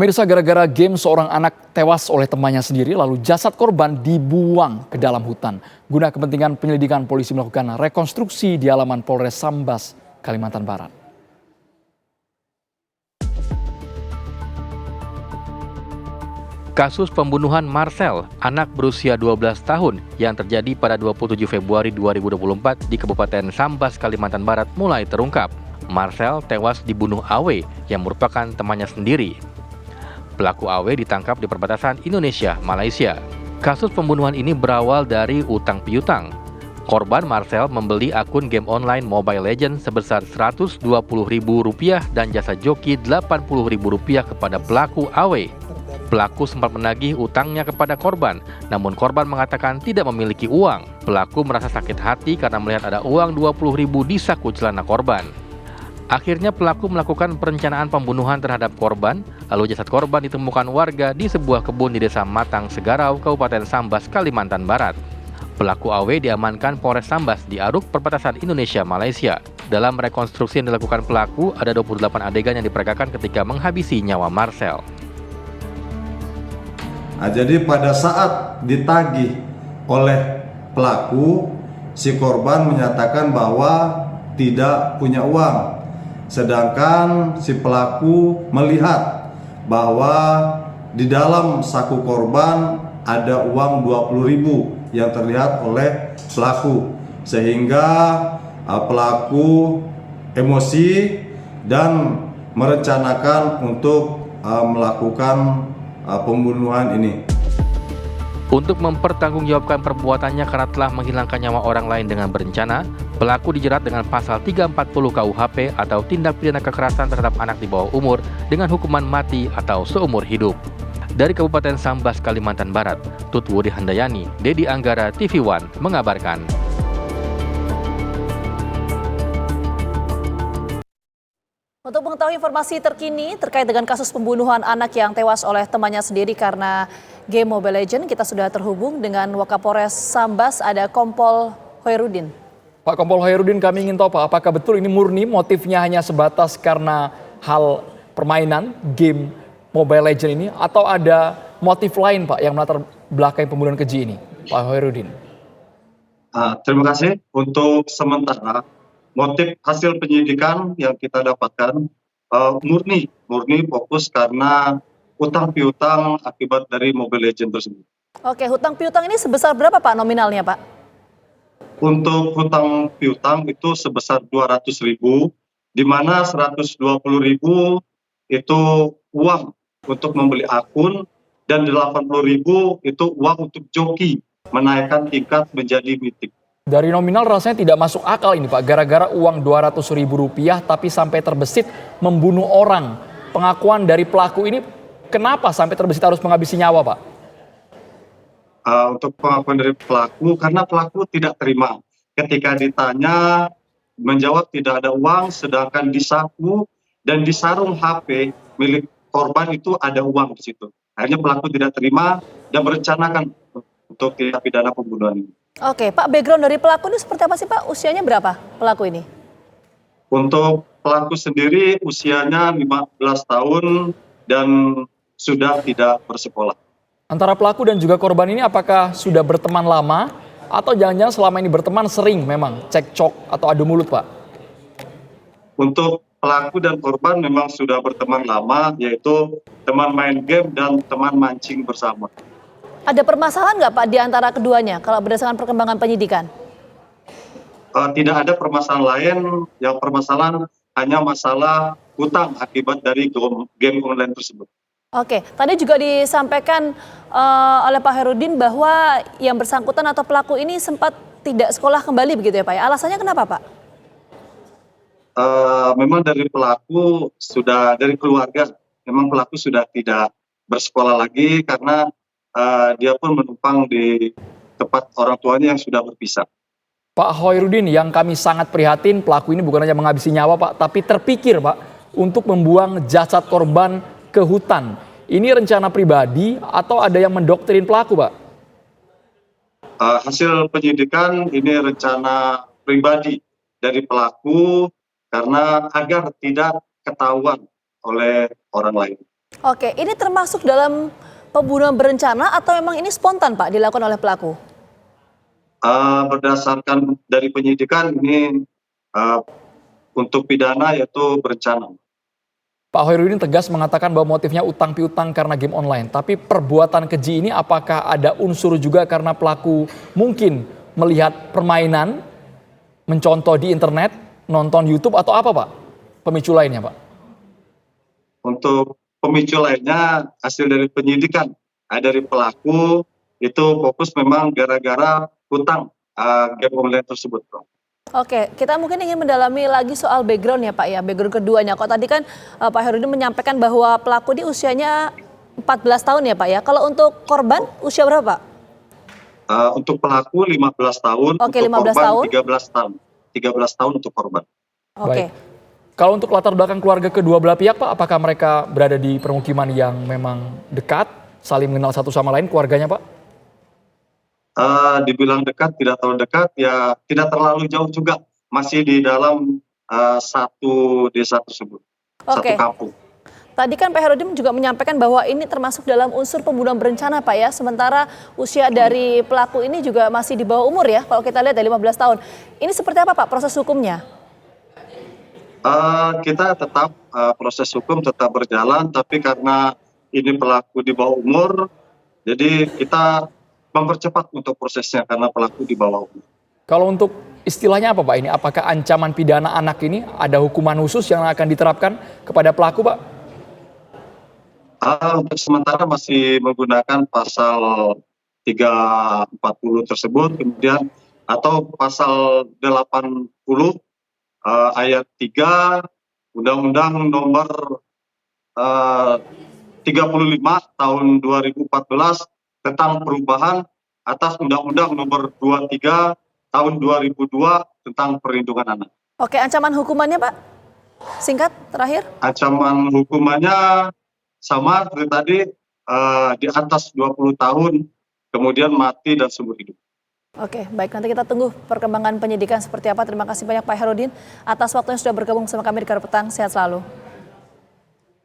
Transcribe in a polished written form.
Pemirsa, gara-gara game seorang anak tewas oleh temannya sendiri lalu jasad korban dibuang ke dalam hutan. Guna kepentingan penyelidikan, polisi melakukan rekonstruksi di halaman Polres Sambas, Kalimantan Barat. Kasus pembunuhan Marcel, anak berusia 12 tahun yang terjadi pada 27 Februari 2024 di Kabupaten Sambas, Kalimantan Barat mulai terungkap. Marcel tewas dibunuh AW yang merupakan temannya sendiri. Pelaku AW ditangkap di perbatasan Indonesia-Malaysia. Kasus pembunuhan ini berawal dari utang piutang. Korban Marcel membeli akun game online Mobile Legends sebesar Rp120.000 dan jasa joki Rp80.000 kepada pelaku AW. Pelaku sempat menagih utangnya kepada korban, namun korban mengatakan tidak memiliki uang. Pelaku merasa sakit hati karena melihat ada uang Rp20.000 di saku celana korban. Akhirnya pelaku melakukan perencanaan pembunuhan terhadap korban, lalu jasad korban ditemukan warga di sebuah kebun di Desa Matang Segarau, Kabupaten Sambas, Kalimantan Barat. Pelaku AW diamankan Polres Sambas di Aruk, perbatasan Indonesia-Malaysia. Dalam rekonstruksi yang dilakukan pelaku, ada 28 adegan yang diperagakan ketika menghabisi nyawa Marcel. Nah, jadi pada saat ditagih oleh pelaku, si korban menyatakan bahwa tidak punya uang. Sedangkan si pelaku melihat bahwa di dalam saku korban ada uang Rp20.000 yang terlihat oleh pelaku. Sehingga pelaku emosi dan merencanakan untuk melakukan pembunuhan ini. Untuk mempertanggungjawabkan perbuatannya karena telah menghilangkan nyawa orang lain dengan berencana, pelaku dijerat dengan pasal 340 KUHP atau tindak pidana kekerasan terhadap anak di bawah umur dengan hukuman mati atau seumur hidup. Dari Kabupaten Sambas, Kalimantan Barat, Tutwudi Handayani, Dedi Anggara, TV One mengabarkan. Untuk mengetahui informasi terkini terkait dengan kasus pembunuhan anak yang tewas oleh temannya sendiri karena game Mobile Legends, kita sudah terhubung dengan Wakapolres Sambas, ada Kompol Hoirudin. Pak Kompol Hoirudin, kami ingin tahu Pak, apakah betul ini murni motifnya hanya sebatas karena hal permainan game Mobile Legends ini, atau ada motif lain Pak yang melatar belakang pembunuhan keji ini, Pak Hoirudin? Terima kasih. Untuk sementara motif hasil penyidikan yang kita dapatkan murni fokus karena utang piutang akibat dari Mobile Legends tersebut. Oke, hutang piutang ini sebesar berapa Pak nominalnya Pak? Untuk hutang piutang itu sebesar Rp200.000, di mana Rp120.000 itu uang untuk membeli akun dan Rp80.000 itu uang untuk joki menaikkan tingkat menjadi mitik. Dari nominal rasanya tidak masuk akal ini Pak, gara-gara uang Rp200.000 tapi sampai terbesit membunuh orang. Pengakuan dari pelaku ini kenapa sampai terbesit harus menghabisi nyawa Pak? Untuk pengakuan dari pelaku, karena pelaku tidak terima. Ketika ditanya, menjawab tidak ada uang, sedangkan di saku dan di sarung HP milik korban itu ada uang di situ. Akhirnya pelaku tidak terima dan merencanakan untuk tindak pidana pembunuhan ini. Oke, Pak, background dari pelaku ini seperti apa sih Pak? Usianya berapa pelaku ini? Untuk pelaku sendiri usianya 15 tahun dan sudah tidak bersekolah. Antara pelaku dan juga korban ini apakah sudah berteman lama atau jangan-jangan selama ini berteman sering memang cekcok atau adu mulut Pak? Untuk pelaku dan korban memang sudah berteman lama, yaitu teman main game dan teman mancing bersama. Ada permasalahan nggak Pak di antara keduanya kalau berdasarkan perkembangan penyidikan? Tidak ada permasalahan lain, yang permasalahan hanya masalah hutang akibat dari game online tersebut. Oke, tadi juga disampaikan oleh Pak Hoirudin bahwa yang bersangkutan atau pelaku ini sempat tidak sekolah kembali begitu ya Pak? Alasannya kenapa Pak? Memang dari pelaku dari keluarga, memang pelaku sudah tidak bersekolah lagi karena dia pun menumpang di tempat orang tuanya yang sudah berpisah. Pak Hoirudin, yang kami sangat prihatin pelaku ini bukan hanya menghabisi nyawa Pak, tapi terpikir Pak untuk membuang jasad korban ke hutan. Ini rencana pribadi atau ada yang mendoktrin pelaku Pak? Hasil penyidikan ini rencana pribadi dari pelaku karena agar tidak ketahuan oleh orang lain. Oke, ini termasuk dalam pembunuhan berencana atau memang ini spontan Pak dilakukan oleh pelaku? Berdasarkan dari penyidikan ini untuk pidana yaitu berencana. Pak Hoirudin tegas mengatakan bahwa motifnya utang piutang karena game online. Tapi perbuatan keji ini apakah ada unsur juga karena pelaku mungkin melihat permainan, mencontoh di internet, nonton YouTube atau apa Pak? Pemicu lainnya Pak? Untuk pemicu lainnya hasil dari penyidikan dari pelaku itu fokus memang gara-gara hutang game online tersebut, Bro. Oke, kita mungkin ingin mendalami lagi soal background ya Pak ya, background keduanya. Kok tadi kan Pak Herudin menyampaikan bahwa pelaku ini usianya 14 tahun ya Pak ya. Kalau untuk korban usia berapa Pak? Untuk pelaku 15 tahun, Oke, untuk 15 korban tahun. 13 tahun. 13 tahun untuk korban. Oke. Baik. Kalau untuk latar belakang keluarga kedua belah pihak Pak, apakah mereka berada di permukiman yang memang dekat, saling mengenal satu sama lain keluarganya Pak? Dibilang dekat, tidak terlalu dekat, ya tidak terlalu jauh juga. Masih di dalam satu desa tersebut, satu Oke. kampung. Tadi kan Pak Herudin juga menyampaikan bahwa ini termasuk dalam unsur pembunuhan berencana Pak ya. Sementara usia dari pelaku ini juga masih di bawah umur ya. Kalau kita lihat dari 15 tahun. Ini seperti apa Pak proses hukumnya? Kita tetap proses hukum tetap berjalan, tapi karena ini pelaku di bawah umur, jadi kita mempercepat untuk prosesnya karena pelaku di bawah umur. Kalau untuk istilahnya apa Pak ini? Apakah ancaman pidana anak ini ada hukuman khusus yang akan diterapkan kepada pelaku Pak? Untuk sementara masih menggunakan pasal 340 tersebut, kemudian atau pasal 80 ayat 3 Undang-Undang nomor 35 tahun 2014 tentang perubahan atas Undang-Undang nomor 23 tahun 2002 tentang perlindungan anak. Oke, ancaman hukumannya Pak? Singkat terakhir. Ancaman hukumannya sama seperti tadi, di atas 20 tahun, kemudian mati dan seumur hidup. Oke, baik, nanti kita tunggu perkembangan penyidikan seperti apa. Terima kasih banyak Pak Herudin atas waktunya sudah bergabung bersama kami di Garda Petang. Sehat selalu.